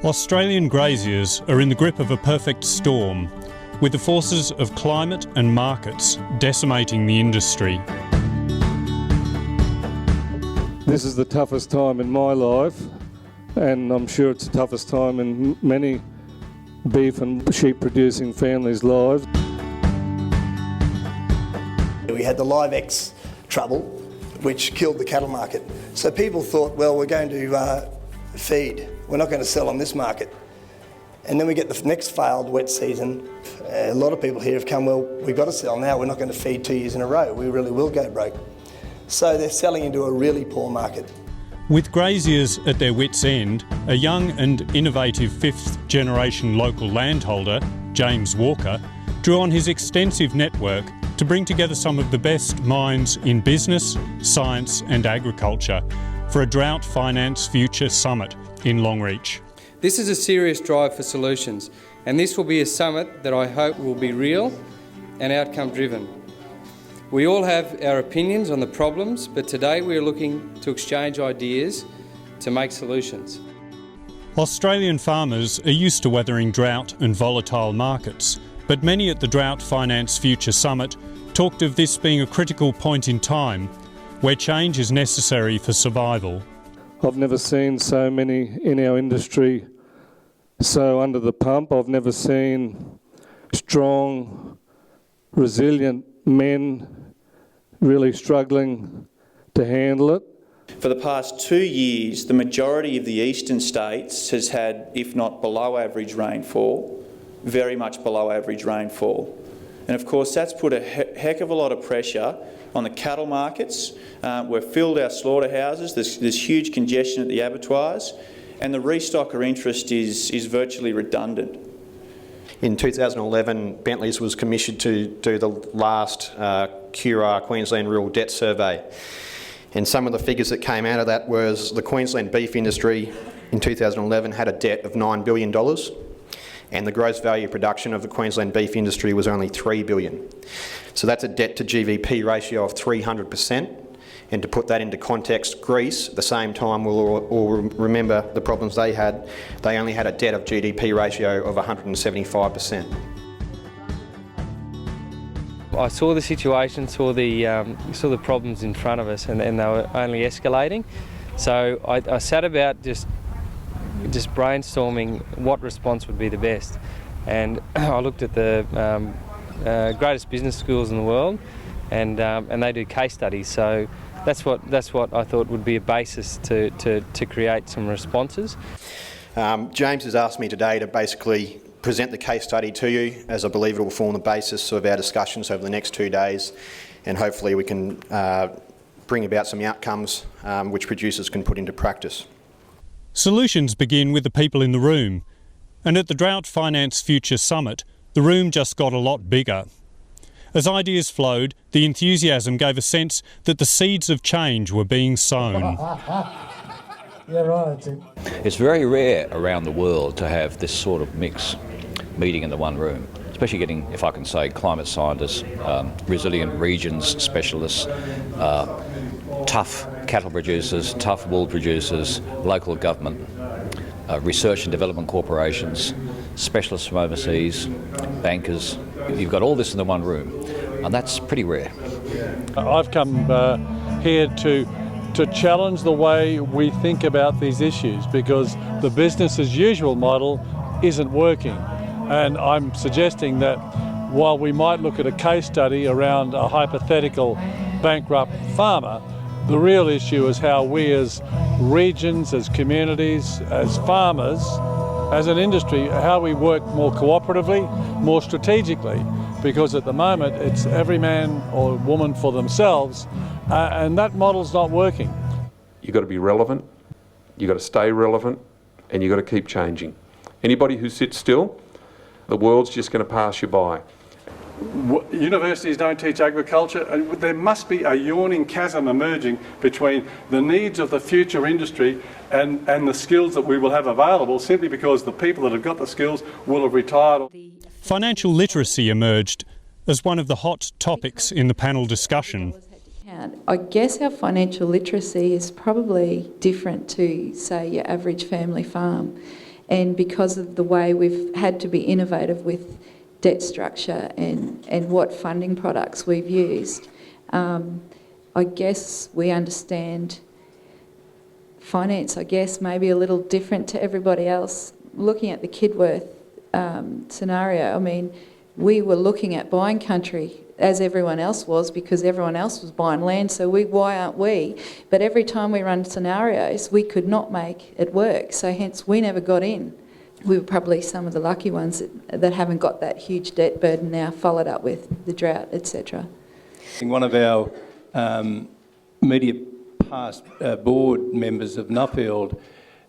Australian graziers are in the grip of a perfect storm, with the forces of climate and markets decimating the industry. This is the toughest time in my life, and I'm sure it's the toughest time in many beef and sheep producing families' lives. We had the live X trouble, which killed the cattle market. So people thought, well, we're going to feed. We're not going to sell on this market. And then we get the next failed wet season. A lot of people here have come, well, we've got to sell now. We're not going to feed 2 years in a row. We really will go broke. So they're selling into a really poor market. With graziers at their wits' end, a young and innovative fifth-generation local landholder, James Walker, drew on his extensive network to bring together some of the best minds in business, science and agriculture for a Drought Finance Future Summit in Longreach. This is a serious drive for solutions, and this will be a summit that I hope will be real and outcome-driven. We all have our opinions on the problems, but today we are looking to exchange ideas to make solutions. Australian farmers are used to weathering drought and volatile markets, but many at the Drought Finance Future Summit talked of this being a critical point in time where change is necessary for survival. I've never seen so many in our industry so under the pump. I've never seen strong, resilient men really struggling to handle it. For the past 2 years, the majority of the eastern states has had, if not below average rainfall, very much below average rainfall. And of course that's put a heck of a lot of pressure on the cattle markets. We've filled our slaughterhouses, there's huge congestion at the abattoirs, and the restocker interest is virtually redundant. In 2011, Bentley's was commissioned to do the last QR, Queensland Rural Debt Survey. And some of the figures that came out of that was the Queensland beef industry in 2011 had a debt of $9 billion. And the gross value production of the Queensland beef industry was only $3 billion. So that's a debt to GVP ratio of 300%. And to put that into context, Greece, at the same time, we'll all remember the problems they had. They only had a debt of GDP ratio of 175%. I saw the situation, saw the problems in front of us, and they were only escalating. So I sat about just brainstorming what response would be the best. And I looked at the greatest business schools in the world, and they do case studies. So that's what I thought would be a basis to create some responses. James has asked me today to basically present the case study to you, as I believe it will form the basis of our discussions over the next 2 days, and hopefully we can bring about some outcomes which producers can put into practice. Solutions begin with the people in the room, and at the Drought Finance Future Summit, the room just got a lot bigger. As ideas flowed, the enthusiasm gave a sense that the seeds of change were being sown. Yeah, right. It's very rare around the world to have this sort of mix meeting in the one room, especially getting, if I can say, climate scientists, resilient regions specialists, tough cattle producers, tough wool producers, local government, research and development corporations, specialists from overseas, bankers. You've got all this in the one room, and that's pretty rare. I've come here to challenge the way we think about these issues, because the business as usual model isn't working. And I'm suggesting that while we might look at a case study around a hypothetical bankrupt farmer, the real issue is how we as regions, as communities, as farmers, as an industry, how we work more cooperatively, more strategically, because at the moment it's every man or woman for themselves, and that model's not working. You've got to be relevant, you've got to stay relevant, and you've got to keep changing. Anybody who sits still, the world's just going to pass you by. Universities don't teach agriculture, and there must be a yawning chasm emerging between the needs of the future industry and the skills that we will have available, simply because the people that have got the skills will have retired. Financial literacy emerged as one of the hot topics in the panel discussion. I guess our financial literacy is probably different to, say, your average family farm. And because of the way we've had to be innovative with debt structure and what funding products we've used, I guess we understand finance, I guess, maybe a little different to everybody else. Looking at the Kidworth scenario, I mean, we were looking at buying country as everyone else was, because everyone else was buying land, so why aren't we? But every time we run scenarios, we could not make it work, so hence we never got in. We were probably some of the lucky ones that haven't got that huge debt burden now, followed up with the drought, etc. One of our immediate past board members of Nuffield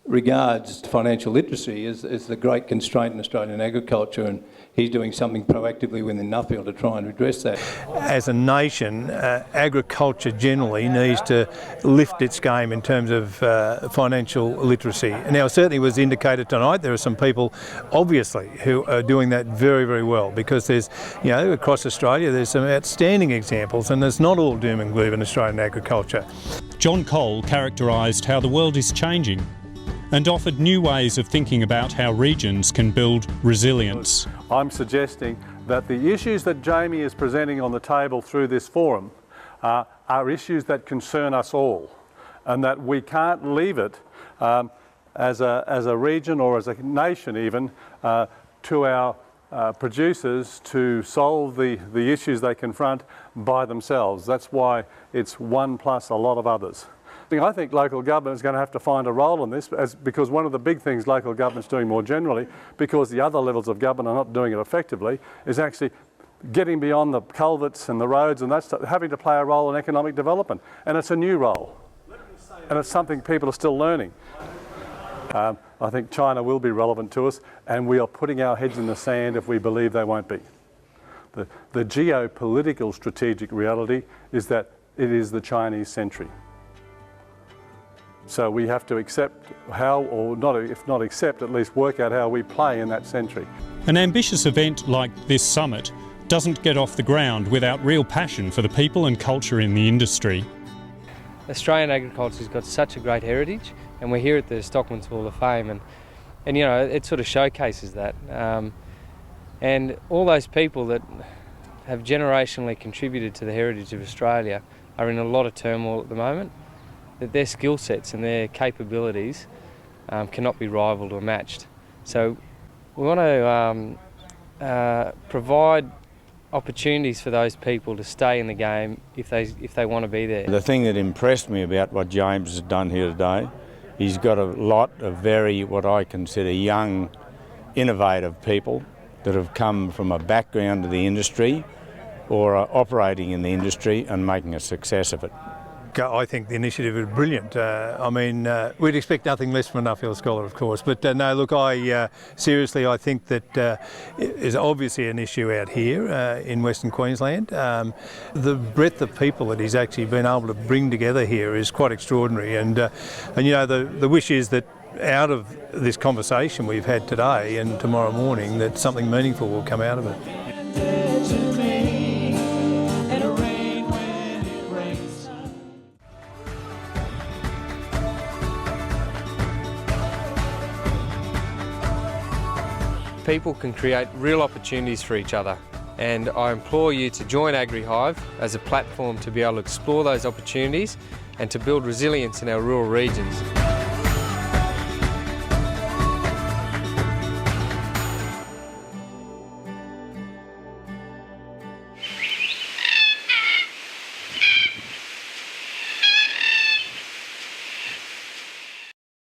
regards financial literacy as the great constraint in Australian agriculture, and he's doing something proactively within Nuffield to try and address that. As a nation, agriculture generally needs to lift its game in terms of financial literacy. Now, it certainly was indicated tonight there are some people, obviously, who are doing that very, very well, because there's, you know, across Australia there's some outstanding examples, and it's not all doom and gloom in Australian agriculture. John Cole characterised how the world is changing and offered new ways of thinking about how regions can build resilience. I'm suggesting that the issues that Jamie is presenting on the table through this forum are issues that concern us all, and that we can't leave it as a region or as a nation even to our producers to solve the issues they confront by themselves. That's why it's one plus a lot of others. I think local government is going to have to find a role in this, because one of the big things local government's doing more generally, because the other levels of government are not doing it effectively, is actually getting beyond the culverts and the roads and that's having to play a role in economic development. And it's a new role, and it's something people are still learning. I think China will be relevant to us, and we are putting our heads in the sand if we believe they won't be. The geopolitical strategic reality is that it is the Chinese century. So we have to accept how, or not, if not accept, at least work out how we play in that century. An ambitious event like this summit doesn't get off the ground without real passion for the people and culture in the industry. Australian agriculture's got such a great heritage, and we're here at the Stockman's Hall of Fame, and you know, it sort of showcases that. And all those people that have generationally contributed to the heritage of Australia are in a lot of turmoil at the moment. That their skill sets and their capabilities cannot be rivaled or matched. So we want to provide opportunities for those people to stay in the game if they want to be there. The thing that impressed me about what James has done here today, he's got a lot of very, what I consider young, innovative people that have come from a background of the industry or are operating in the industry and making a success of it. I think the initiative is brilliant. I mean, we'd expect nothing less from a Nuffield Scholar, of course. But no, look, seriously, I think that is obviously an issue out here in Western Queensland. The breadth of people that he's actually been able to bring together here is quite extraordinary. And you know, the wish is that out of this conversation we've had today and tomorrow morning, that something meaningful will come out of it. People can create real opportunities for each other, and I implore you to join Agrihive as a platform to be able to explore those opportunities and to build resilience in our rural regions.